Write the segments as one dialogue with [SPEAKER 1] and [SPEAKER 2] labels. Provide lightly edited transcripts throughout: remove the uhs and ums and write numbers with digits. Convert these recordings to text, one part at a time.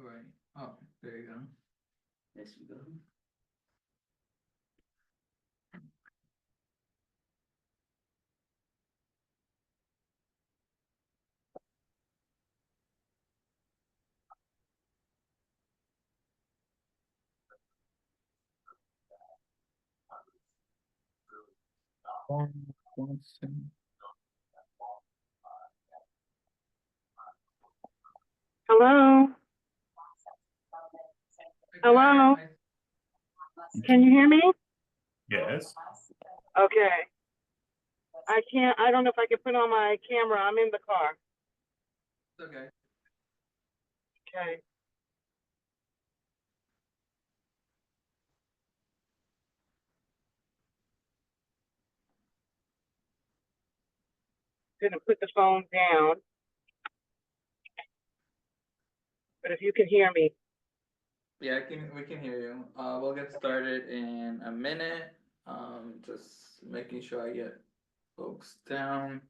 [SPEAKER 1] Right. Oh, there you go.
[SPEAKER 2] There she go.
[SPEAKER 1] One second.
[SPEAKER 3] Hello? Hello? Can you hear me?
[SPEAKER 4] Yes.
[SPEAKER 3] Okay. I don't know if I can put on my camera. I'm in the car.
[SPEAKER 1] It's okay.
[SPEAKER 3] Okay. Gonna put the phone down. But if you can hear me.
[SPEAKER 1] Yeah, we can hear you. We'll get started in a minute. Just making sure I get folks down.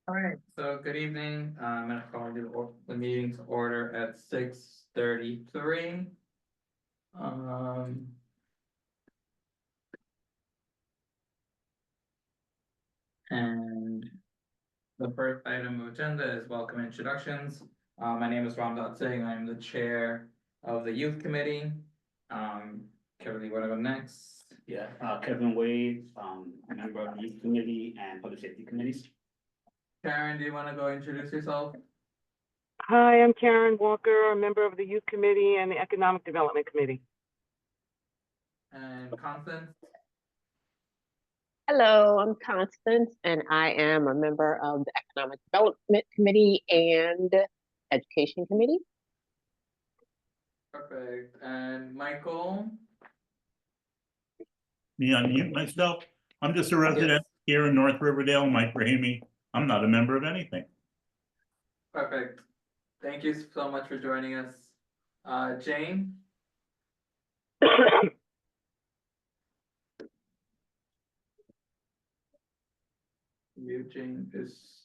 [SPEAKER 1] All right, so good evening. I'm gonna call the meeting to order at 6:33. And the first item of agenda is welcome introductions. My name is Ramdat Singh. I'm the chair of the youth committee. Kevin, you wanna go next?
[SPEAKER 2] Yeah, Kevin Wade, a member of the youth committee and public safety committees.
[SPEAKER 1] Karen, do you wanna go introduce yourself?
[SPEAKER 3] Hi, I'm Karen Walker, a member of the Youth Committee and the Economic Development Committee.
[SPEAKER 1] And Constance?
[SPEAKER 5] Hello, I'm Constance, and I am a member of the Economic Development Committee and Education Committee.
[SPEAKER 1] Perfect. And Michael?
[SPEAKER 4] Me unmute myself. I'm just a resident here in North Riverdale, Mike Rahimi. I'm not a member of anything.
[SPEAKER 1] Perfect. Thank you so much for joining us. Jane? Jane is.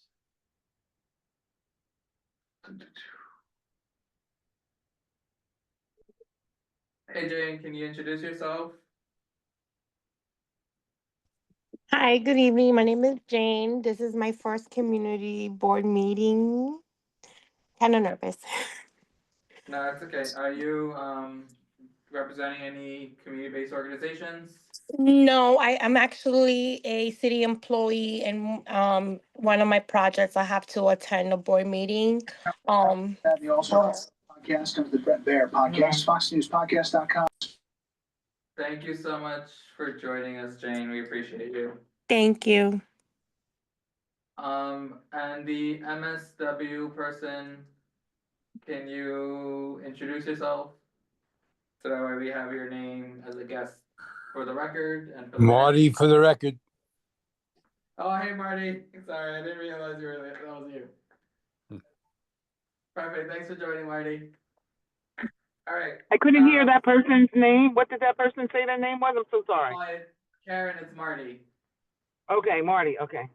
[SPEAKER 1] Hey Jane, can you introduce yourself?
[SPEAKER 6] Hi, good evening. My name is Jane. This is my first community board meeting. Kind of nervous.
[SPEAKER 1] No, it's okay. Are you representing any community-based organizations?
[SPEAKER 6] No, I am actually a city employee, and one of my projects I have to attend a board meeting.
[SPEAKER 7] You also have podcast of the Brett Baer podcast, FoxNewsPodcast.com.
[SPEAKER 1] Thank you so much for joining us, Jane. We appreciate you.
[SPEAKER 6] Thank you.
[SPEAKER 1] And the MSW person, can you introduce yourself? So that way we have your name as a guest for the record and for the
[SPEAKER 8] Marty for the record.
[SPEAKER 1] Oh, hey Marty. Sorry, I didn't realize that was you. Perfect. Thanks for joining, Marty. All right.
[SPEAKER 3] I couldn't hear that person's name. What did that person say their name was? I'm so sorry.
[SPEAKER 1] Karen, it's Marty.
[SPEAKER 3] Okay, Marty, okay.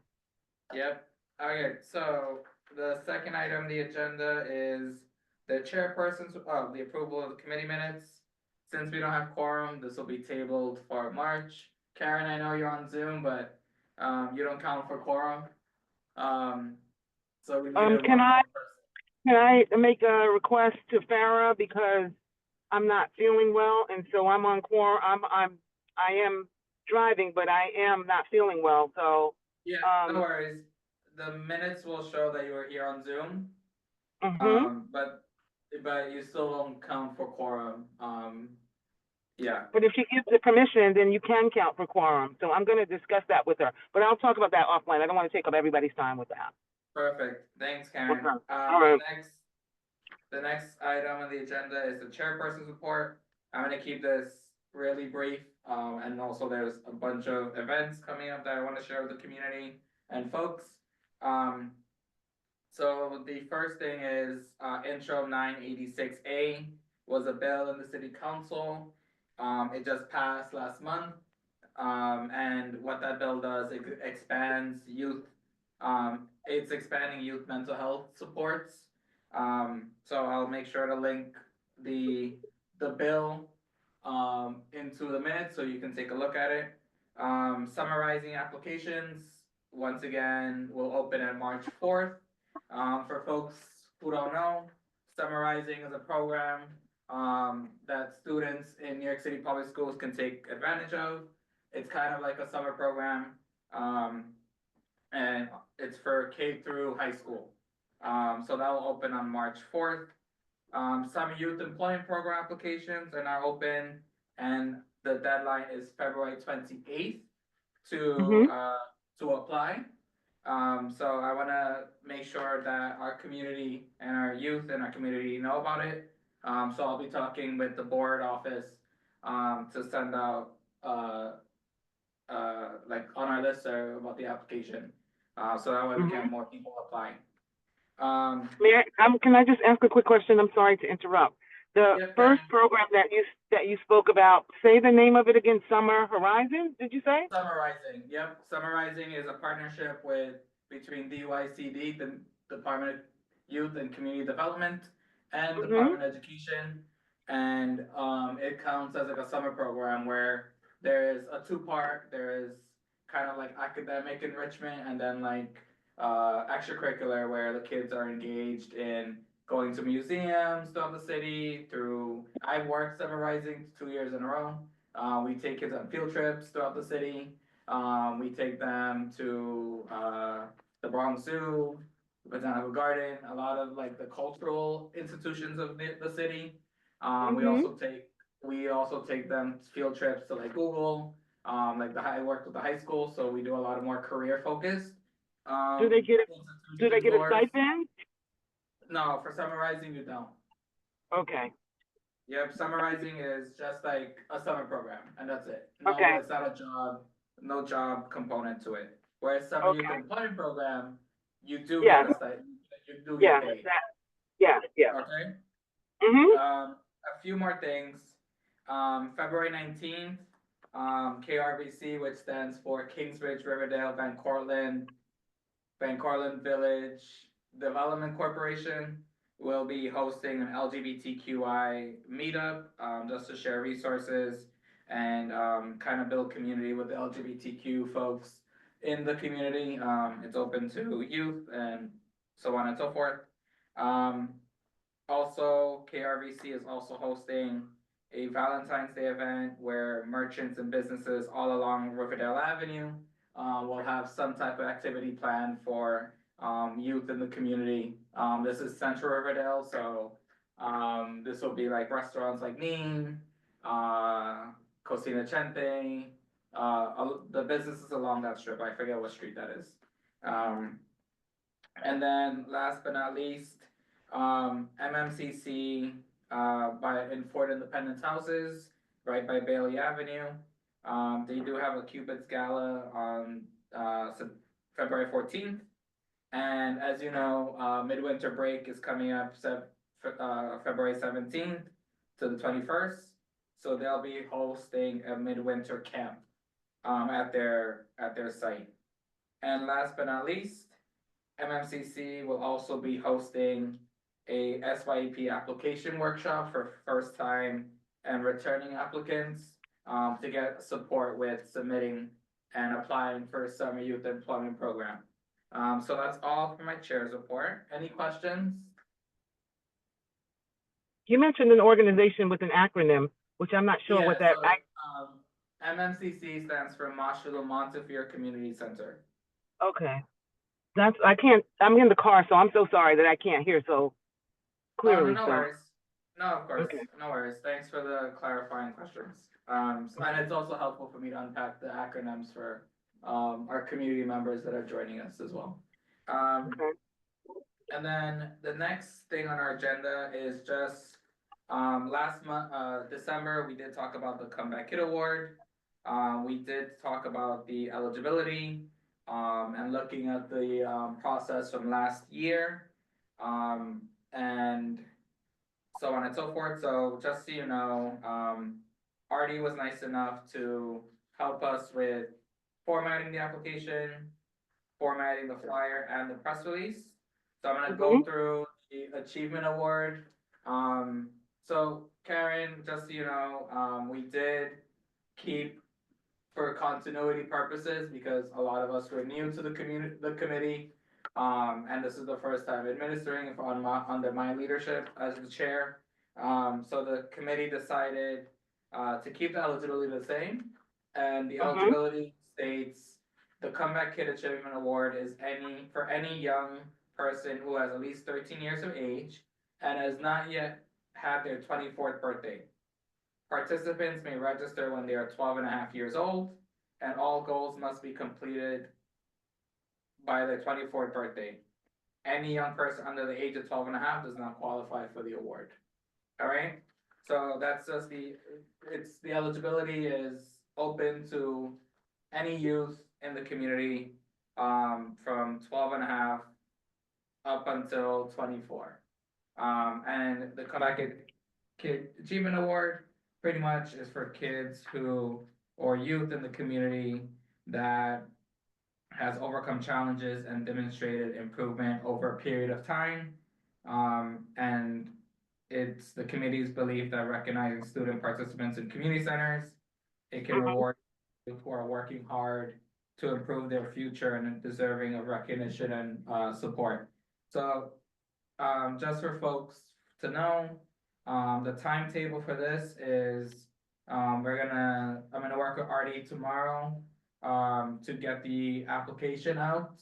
[SPEAKER 1] Yep. Okay, so the second item on the agenda is the chairperson's, the approval of the committee minutes. Since we don't have quorum, this will be tabled for March. Karen, I know you're on Zoom, but you don't count for quorum. So we need
[SPEAKER 3] Can I? can I make a request to Farah because I'm not feeling well, and so I'm on I am driving, but I am not feeling well, so,
[SPEAKER 1] Yeah, no worries. The minutes will show that you were here on Zoom,
[SPEAKER 3] mhm.
[SPEAKER 1] but you still don't count for quorum, yeah.
[SPEAKER 3] But if she gives the permission, then you can count for quorum, so I'm gonna discuss that with her, but I'll talk about that offline, I don't wanna take up everybody's time with that.
[SPEAKER 1] Perfect, thanks Karen.
[SPEAKER 3] Okay. All right.
[SPEAKER 1] The next item on the agenda is the chairperson's report. I'm gonna keep this really brief, and also there's a bunch of events coming up that I wanna share with the community and folks. So the first thing is, intro 986A was a bill in the city council. It just passed last month. And what that bill does, it expands youth, it's expanding youth mental health supports. So I'll make sure to link the bill, into the minutes so you can take a look at it. Summarizing applications, once again, will open at March 4th. For folks who don't know, Summarizing is a program, that students in New York City public schools can take advantage of. It's kind of like a summer program, and it's for K through high school. So that will open on March 4th. Some youth employment program applications are now open, and the deadline is February 28th to apply. So I wanna make sure that our community and our youth and our community know about it. So I'll be talking with the board office, to send out, like on our list about the application. So that way we can have more people applying.
[SPEAKER 3] Can I just ask a quick question? I'm sorry to interrupt. The
[SPEAKER 1] Yeah,
[SPEAKER 3] first
[SPEAKER 1] Karen.
[SPEAKER 3] program that you spoke about, say the name of it again, Summer Horizon, did you say?
[SPEAKER 1] Summarizing, yep, Summarizing is a partnership between DYCD, the Department of Youth and Community Development, and Department of Education. And, it counts as like a summer program where there is a two-part, there is kind of like academic enrichment and then like, extracurricular where the kids are engaged in going to museums throughout the city I've worked Summarizing 2 years in a row. We take kids on field trips throughout the city. We take them to, the Bronx Zoo, the Botanical Garden, a lot of like the cultural institutions of the city. We also take them field trips to like Google, like I work with the high school, so we do a lot of more career focused.
[SPEAKER 3] Do they get a
[SPEAKER 1] course.
[SPEAKER 3] stipend?
[SPEAKER 1] No, for Summarizing you don't.
[SPEAKER 3] Okay,
[SPEAKER 1] Yep, Summarizing is just like a summer program, and that's it. No,
[SPEAKER 3] Okay.
[SPEAKER 1] it's not a job, no job component to it. Whereas some youth employment program, you do
[SPEAKER 3] Yeah.
[SPEAKER 1] get a stipend, you do
[SPEAKER 3] yeah,
[SPEAKER 1] get paid,
[SPEAKER 3] yeah.
[SPEAKER 1] okay?
[SPEAKER 3] Mm-hmm.
[SPEAKER 1] A few more things. February 19th, KRVC, which stands for Kingsbridge, Riverdale, Van Cortlandt Village Development Corporation, will be hosting an LGBTQI meetup, just to share resources and, kind of build community with the LGBTQ folks in the community. It's open to youth and so on and so forth. Also, KRVC is also hosting a Valentine's Day event where merchants and businesses all along Riverdale Avenue, will have some type of activity planned for, youth in the community. This is Central Riverdale, so, this will be like restaurants like Neem, Cocina Chente, the businesses along that strip, I forget what street that is. And then last but not least, MMCC, in Fort Independence Houses, right by Bailey Avenue. They do have a Cupid's Gala on, February 14th. And as you know, midwinter break is coming up February 17th to the 21st. So they'll be hosting a midwinter camp, at their site. And last but not least, MMCC will also be hosting a SYEP application workshop for first time and returning applicants, to get support with submitting and applying for a summer youth employment program. So that's all for my chair's report. Any questions?
[SPEAKER 3] You mentioned an organization with an acronym, which I'm not sure what
[SPEAKER 1] Yeah,
[SPEAKER 3] that,
[SPEAKER 1] so, MMCC stands for Moshulu Montefiore Community Center.
[SPEAKER 3] okay. I'm in the car, so I'm so sorry that I can't hear so
[SPEAKER 1] Oh, no,
[SPEAKER 3] clearly,
[SPEAKER 1] no
[SPEAKER 3] so.
[SPEAKER 1] worries. No, of course,
[SPEAKER 3] Okay.
[SPEAKER 1] no worries. Thanks for the clarifying questions. And it's also helpful for me to unpack the acronyms for, our community members that are joining us as well.
[SPEAKER 3] Okay.
[SPEAKER 1] And then the next thing on our agenda is just, last month, December, we did talk about the Comeback Kid Award. We did talk about the eligibility, and looking at the, process from last year. And so on and so forth. So just so you know, Artie was nice enough to help us with formatting the application, formatting the flyer and the press release. So I'm gonna go through the achievement award. So Karen, just so you know, we did keep, for continuity purposes, because a lot of us were new to the committee. And this is the first time administering under my leadership as the chair. So the committee decided, to keep the eligibility the same. And the eligibility states, the Comeback Kid Achievement Award is for any young person who has at least 13 years of age and has not yet had their 24th birthday. Participants may register when they are 12 and a half years old, and all goals must be completed by their 24th birthday. Any young person under the age of 12 and a half does not qualify for the award. All right, so that's just the eligibility is open to any youth in the community, from 12 and a half up until 24. And the Comeback Kid Achievement Award pretty much is for kids or youth in the community that has overcome challenges and demonstrated improvement over a period of time. And it's the committee's belief that recognizing student participants in community centers, it can reward youth who are working hard to improve their future and deserving of recognition and support. So, just for folks to know, the timetable for this is, I'm gonna work with Artie tomorrow, to get the application out.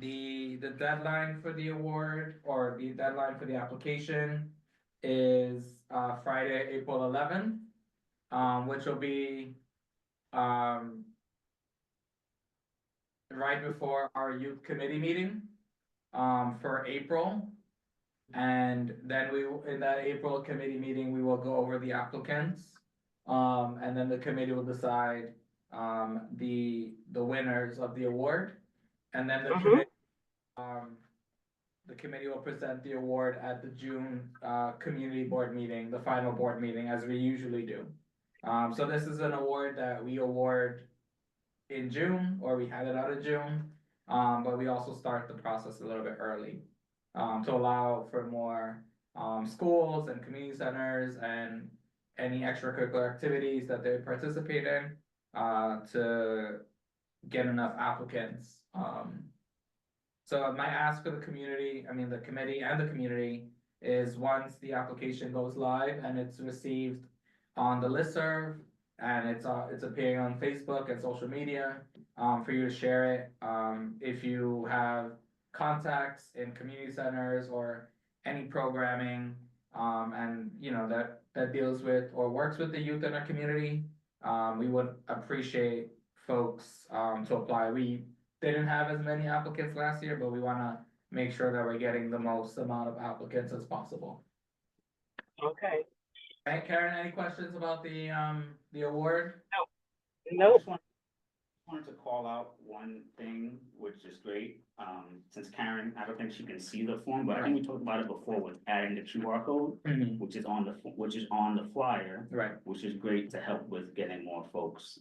[SPEAKER 1] The deadline for the award, or the deadline for the application is, Friday, April 11th, which will be, right before our youth committee meeting, for April. And then in that April committee meeting, we will go over the applicants. And then the committee will decide, the winners of the award. And then the committee will present the award at the June, community board meeting, the final board meeting, as we usually do. So this is an award that we award in June, or we had it out in June. But we also start the process a little bit early, to allow for more, schools and community centers and any extracurricular activities that they participate in, to get enough applicants. So my ask for the community, the committee and the community, is once the application goes live and it's received on the listserv, and it's appearing on Facebook and social media, for you to share it. If you have contacts in community centers or any programming, and that deals with or works with the youth in our community, we would appreciate folks, to apply. We didn't have as many applicants last year, but we wanna make sure that we're getting the most amount of applicants as possible.
[SPEAKER 3] Okay.
[SPEAKER 1] Right, Karen, any questions about the award?
[SPEAKER 3] Nope.
[SPEAKER 2] I just wanted to call out one thing, which is great, since Karen, I don't think she can see the form, but I think we talked about it before with adding the QR code, which is on the flyer,
[SPEAKER 1] Right.
[SPEAKER 2] which is great to help with getting more folks.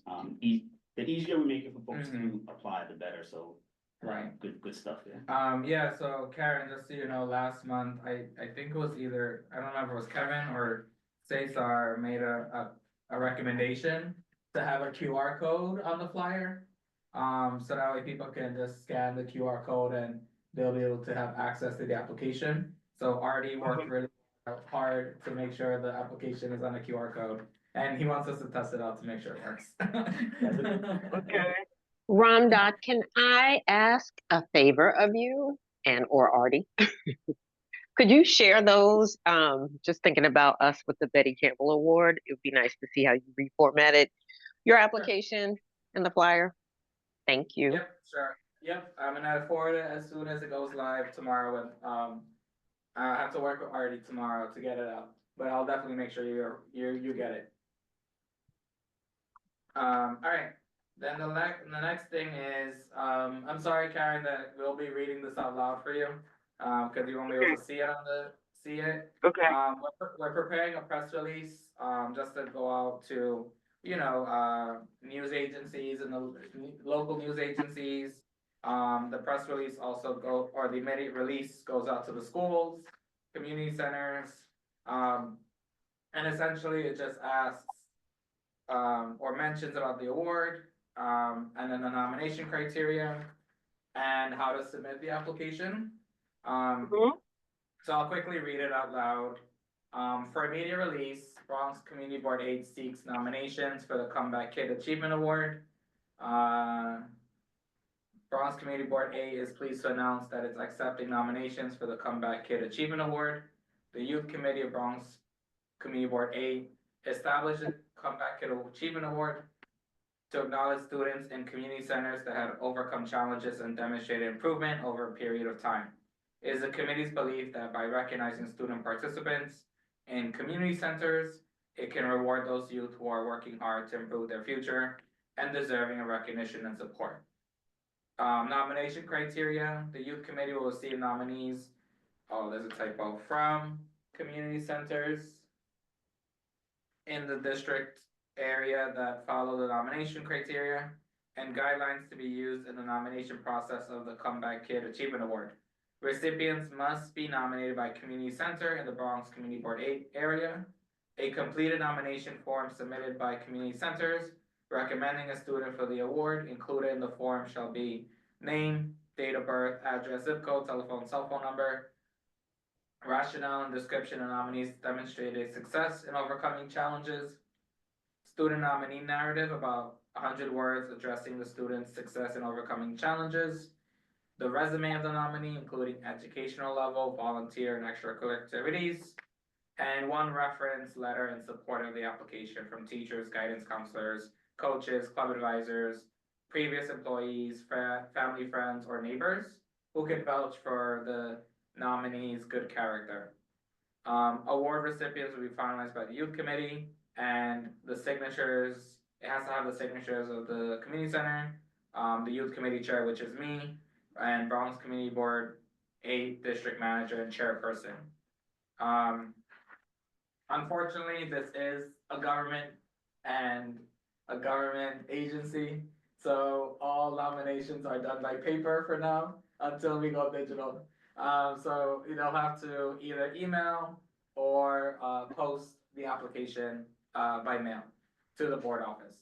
[SPEAKER 2] The easier we make it for folks to apply, the better, so.
[SPEAKER 1] Right.
[SPEAKER 2] Good stuff there.
[SPEAKER 1] Yeah, so Karen, just so you know, last month, I think it was either, I don't remember, if it was Kevin or Cesar made a recommendation to have a QR code on the flyer. So that way people can just scan the QR code and they'll be able to have access to the application. So Artie worked really hard to make sure the application is on a QR code, and he wants us to test it out to make sure it works.
[SPEAKER 3] Okay.
[SPEAKER 5] Ramdot, can I ask a favor of you and or Artie? Could you share those? Just thinking about us with the Betty Campbell Award, it would be nice to see how you reformatted your application and the flyer. Thank you.
[SPEAKER 1] Yep, sure. Yep, I'm gonna forward it as soon as it goes live tomorrow with, I have to work with Artie tomorrow to get it out, but I'll definitely make sure you get it. Alright, then the next thing is, I'm sorry, Karen, that we'll be reading this out loud for you. Cause you won't be able to see it.
[SPEAKER 3] Okay.
[SPEAKER 1] We're preparing a press release, just to go out to, news agencies and the local news agencies. The press release the immediate release goes out to the schools, community centers. And essentially it just asks, or mentions about the award, and then the nomination criteria and how to submit the application. So I'll quickly read it out loud. For immediate release, Bronx Community Board 8 seeks nominations for the Comeback Kid Achievement Award. Bronx Community Board 8 is pleased to announce that it's accepting nominations for the Comeback Kid Achievement Award. The Youth Committee of Bronx Community Board 8 established the Comeback Kid Achievement Award to acknowledge students in community centers that have overcome challenges and demonstrated improvement over a period of time. It is the committee's belief that by recognizing student participants in community centers, it can reward those youth who are working hard to improve their future and deserving of recognition and support. Nomination criteria, the youth committee will receive nominees, there's a typo, from community centers in the district area that follow the nomination criteria and guidelines to be used in the nomination process of the Comeback Kid Achievement Award. Recipients must be nominated by community center in the Bronx Community Board 8 area. A completed nomination form submitted by community centers recommending a student for the award included in the form shall be name, date of birth, address, zip code, telephone, cell phone number, rationale and description of nominees demonstrated success in overcoming challenges, student nominee narrative about 100 words addressing the student's success in overcoming challenges, the resume of the nominee, including educational level, volunteer, and extracurricular activities, and one reference letter in support of the application from teachers, guidance counselors, coaches, club advisors, previous employees, family, friends, or neighbors who can vouch for the nominee's good character. Award recipients will be finalized by the youth committee, and the signatures, it has to have the signatures of the community center, the youth committee chair, which is me, and Bronx Community Board 8 district manager and chairperson. Unfortunately, this is a government agency, so all nominations are done by paper for now until we go digital. So they'll have to either email or post the application by mail to the board office.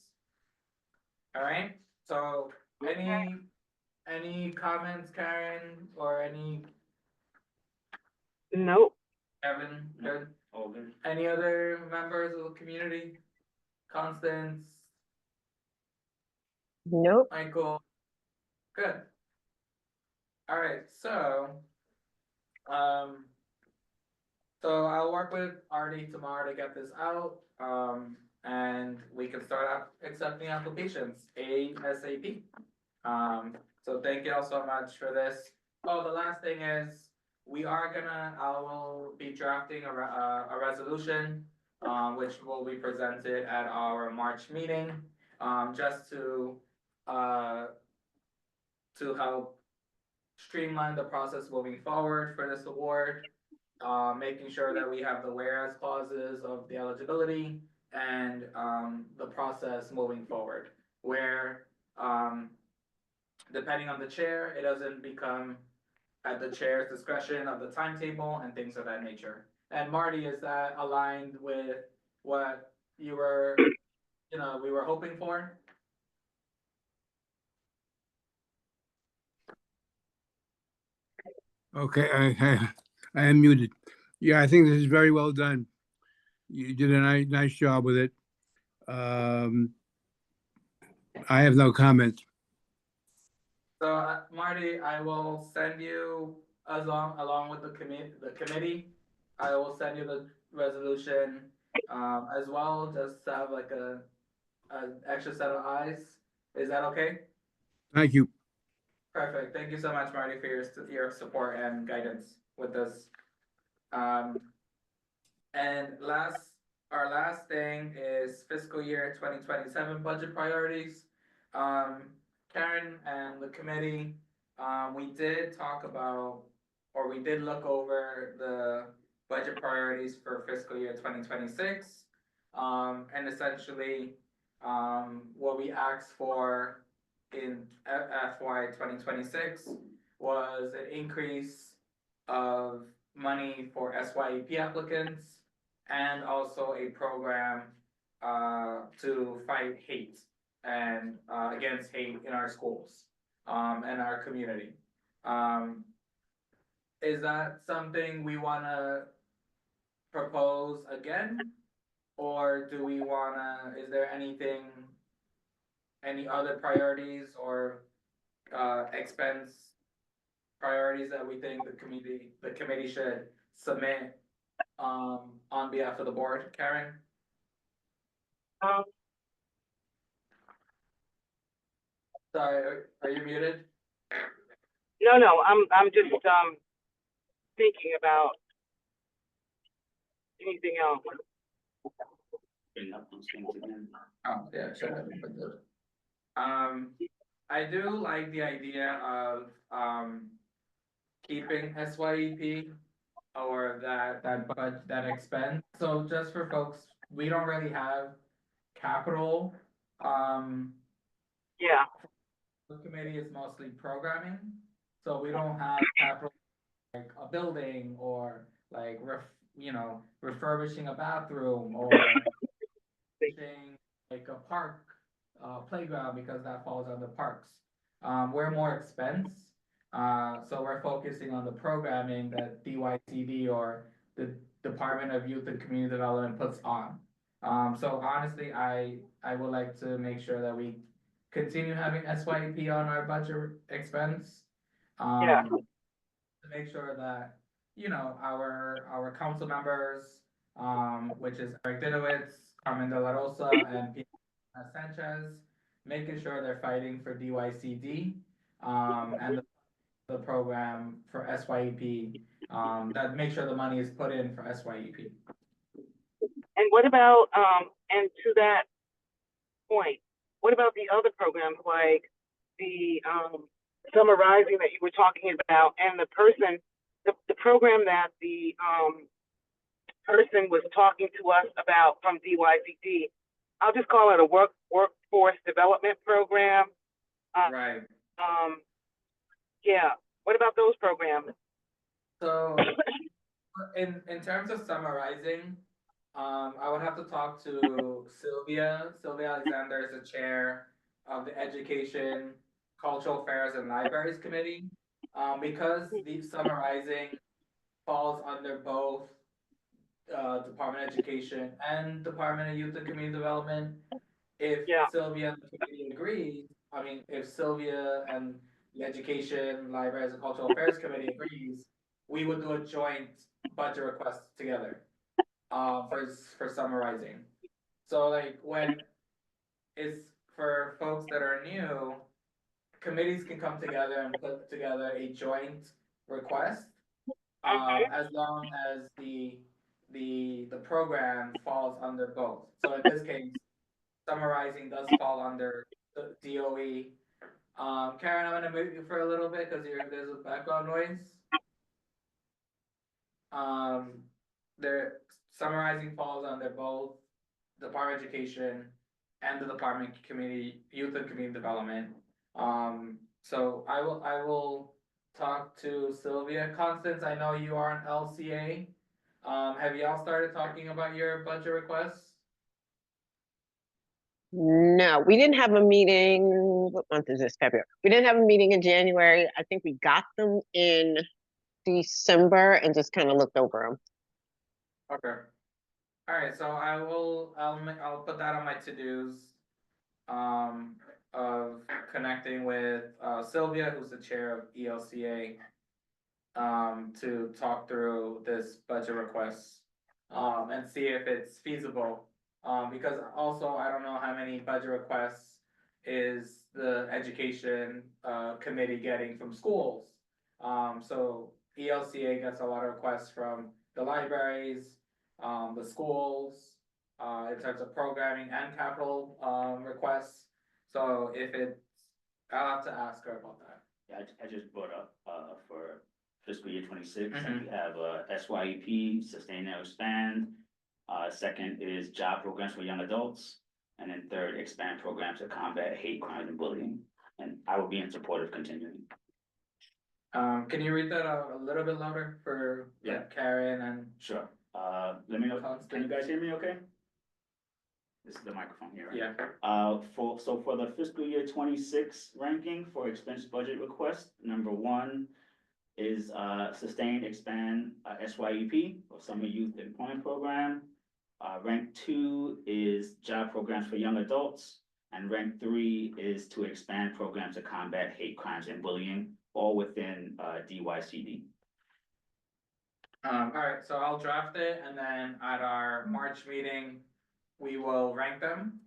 [SPEAKER 1] All right, so any comments, Karen, or any
[SPEAKER 3] Nope.
[SPEAKER 1] Kevin, good?
[SPEAKER 2] All good.
[SPEAKER 1] Any other members of the community? Constance,
[SPEAKER 5] Nope.
[SPEAKER 1] Michael? Good. Alright, so I'll work with Artie tomorrow to get this out, and we can start accepting applications ASAP. So thank you all so much for this. Oh, the last thing is, I will be drafting a resolution, which will be presented at our March meeting, just to help streamline the process moving forward for this award, making sure that we have the whereas clauses of the eligibility and the process moving forward, where depending on the chair, it doesn't become at the chair's discretion of the timetable and things of that nature. And Marty, is that aligned with what we were hoping for?
[SPEAKER 8] Okay, I am muted. Yeah, I think this is very well done. You did a nice job with it. I have no comments.
[SPEAKER 1] So, Marty, I will send you along with the committee. I will send you the resolution, as well, just to have like a extra set of eyes. Is that okay?
[SPEAKER 8] Thank you.
[SPEAKER 1] Perfect. Thank you so much, Marty, for your support and guidance with this. And our last thing is fiscal year 2027 budget priorities. Karen and the committee, we did talk about, or we did look over the budget priorities for fiscal year 2026. And essentially, what we asked for in FY 2026 was an increase of money for SYEP applicants and also a program to fight hate and against hate in our schools and our community. Is that something we want to propose again? Or do we want to, is there any other priorities or expense priorities that we think the committee should submit on behalf of the board? Karen? Sorry, are you muted?
[SPEAKER 3] No, I'm just thinking about anything else.
[SPEAKER 2] Bring up those things again.
[SPEAKER 1] Oh, yeah, sure. I do like the idea of keeping SYEP or that expense. So just for folks, we don't really have capital.
[SPEAKER 3] Yeah.
[SPEAKER 1] The committee is mostly programming, so we don't have capital like a building or like refurbishing a bathroom or fixing like a park playground, because that falls under parks. We're more expense, so we're focusing on the programming that DYCD or the Department of Youth and Community Development puts on. So honestly, I would like to make sure that we continue having SYEP on our budget expense.
[SPEAKER 3] Yeah.
[SPEAKER 1] To make sure that, our council members, which is Eric Dinowitz, Carmen De La Rosa, and Pia Sanchez, making sure they're fighting for DYCD, and the program for SYEP, that make sure the money is put in for SYEP.
[SPEAKER 3] And what about, and to that point, what about the other programs like the summarizing that you were talking about, and the program that the person was talking to us about from DYCD? I'll just call it a workforce development program.
[SPEAKER 1] Right.
[SPEAKER 3] Yeah. What about those programs?
[SPEAKER 1] So, in terms of summarizing, I would have to talk to Sylvia. Sylvia Alexander is the chair of the Education, Cultural Affairs, and Libraries Committee. Because the summarizing falls under both Department of Education and Department of Youth and Community Development. If Sylvia and the committee agrees, if Sylvia and the Education, Libraries, and Cultural Affairs Committee agrees, we would do a joint budget request together for summarizing. So like when it's for folks that are new, committees can come together and put together a joint request, as long as the program falls under both. So in this case, summarizing does fall under the DOE. Karen, I'm gonna mute you for a little bit because there's a background noise. Summarizing falls under both Department of Education and the Department of Youth and Community Development. So I will talk to Sylvia. Constance, I know you are an LCA. Have y'all started talking about your budget requests?
[SPEAKER 5] No, we didn't have a meeting. What month is this? February. We didn't have a meeting in January. I think we got them in December and just kind of looked over them.
[SPEAKER 1] Okay. Alright, so I'll put that on my to-dos. Of connecting with Sylvia, who's the chair of ELCA. To talk through this budget request, and see if it's feasible. Because also I don't know how many budget requests is the education committee getting from schools. So ELCA gets a lot of requests from the libraries, the schools, in terms of programming and capital requests. So if it's, I'll have to ask her about that.
[SPEAKER 2] Yeah, I just brought up, for fiscal year 26,
[SPEAKER 1] Mhm.
[SPEAKER 2] we have, SYEP, sustain and expand. Second is job programs for young adults, and then third, expand programs to combat hate crime and bullying. And I will be in support of continuing.
[SPEAKER 1] Can you read that out a little bit louder for
[SPEAKER 2] Yeah.
[SPEAKER 1] Karen and?
[SPEAKER 2] Sure, let me know, can you guys hear me okay? This is the microphone here, right?
[SPEAKER 1] Yeah,
[SPEAKER 2] For the fiscal year 26 ranking for expense budget request, number 1 is sustain, expand SYEP, or Summer Youth Employment Program. Rank 2 is job programs for young adults, and rank 3 is to expand programs to combat hate crimes and bullying, all within DYCD.
[SPEAKER 1] alright, so I'll draft it and then at our March meeting, we will rank them.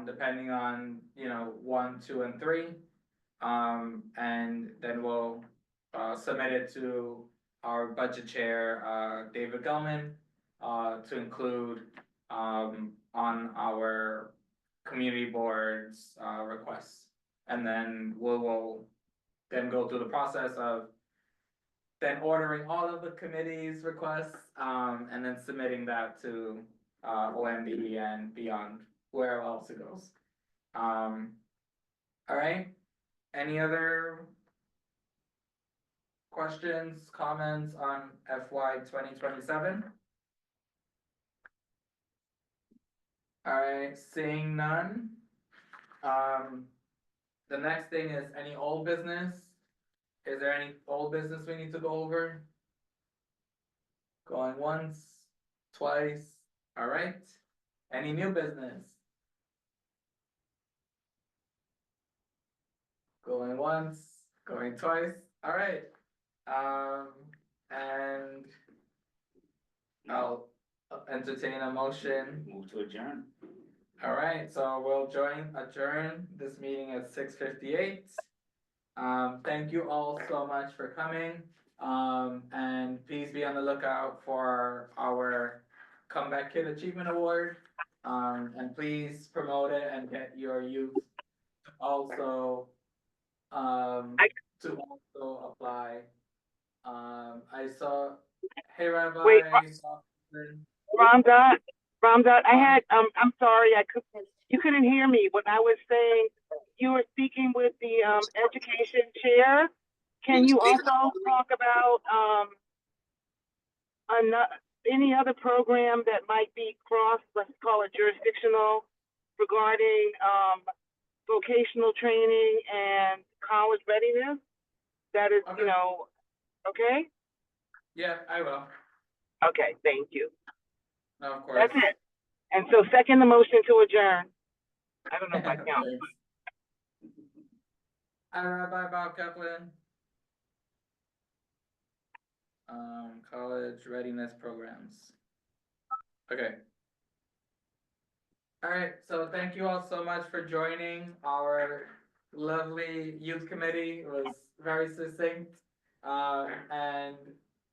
[SPEAKER 1] Depending on, 1, 2, and 3. And then we'll submit it to our budget chair, David Gellman, to include on our community board's requests. And then we will then go through the process of then ordering all of the committee's requests, and then submitting that to OMB and beyond, where else it goes. Alright, any other questions, comments on FY 2027? Alright, seeing none. The next thing is any old business? Is there any old business we need to go over? Going once, twice, alright. Any new business? Going once, going twice, alright. And I'll entertain a motion.
[SPEAKER 2] Move to adjourn.
[SPEAKER 1] Alright, so we'll adjourn this meeting at 6:58. Thank you all so much for coming. And please be on the lookout for our Comeback Kid Achievement Award. And please promote it and get your youth to also apply. I saw, hey Rabbi.
[SPEAKER 3] Wait, Ramdot, I had, I'm sorry, you couldn't hear me when I was saying you were speaking with the, education chair. Can you also talk about, any other program that might be let's call it jurisdictional, regarding, vocational training and college readiness? That is,
[SPEAKER 1] Okay.
[SPEAKER 3] Okay?
[SPEAKER 1] Yeah, I will.
[SPEAKER 3] Okay, thank you.
[SPEAKER 1] No, of course.
[SPEAKER 3] That's it. And so second the motion to adjourn. I don't know if I count.
[SPEAKER 1] Hi, Rabbi Bob Kaplan. College readiness programs. Okay. Alright, so thank you all so much for joining our lovely youth committee. It was very succinct. And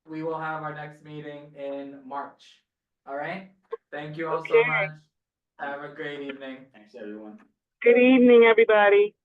[SPEAKER 1] we will have our next meeting in March. Alright? Thank you all so
[SPEAKER 3] Okay.
[SPEAKER 1] much. Have a great evening.
[SPEAKER 2] Thanks, everyone.
[SPEAKER 3] Good evening, everybody.